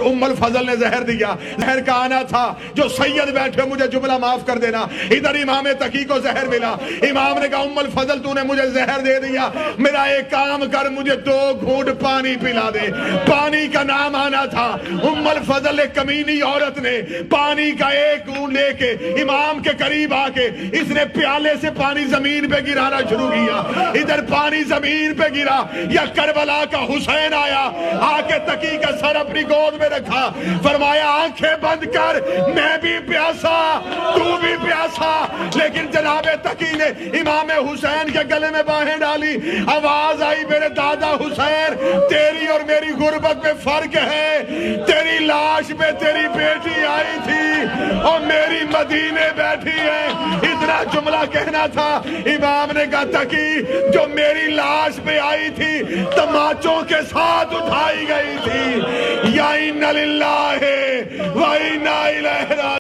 ام الفضل نے زہر دیا، زہر کا آنا تھا، جو سید بیٹھے مجھے جملہ معاف کر دینا، ادھر امام تقی کو زہر ملا، امام نے کہا ام الفضل تو نے مجھے زہر دے دیا، میرا ایک کام کر، مجھے 2 گھونٹ پانی پلا دے۔ پانی کا نام آنا تھا، ام الفضل ایک کمینی عورت نے پانی کا ایک گھونٹ لے کے امام کے قریب آ کے اس نے پیالے سے پانی زمین پہ گرانا شروع کیا، ادھر پانی زمین پہ گرا، یا کربلا کا حسین آیا، آ کے تقی کا سر اپنی گود میں رکھا، فرمایا آنکھیں بند کر، میں بھی پیاسا تو بھی پیاسا، لیکن جناب تقی نے امام حسین کے گلے میں باہیں ڈالی، آواز آئی میرے دادا حسین تیری اور میری غربت میں فرق ہے، تیری لاش میں تیری بیٹی آئی تھی اور میری مدینے بیٹھی ہے، اتنا جملہ کہنا تھا، امام نے کہا تقی جو میری لاش پہ آئی تھی تماچوں کے ساتھ اٹھائی گئی تھی، یا ان للہ و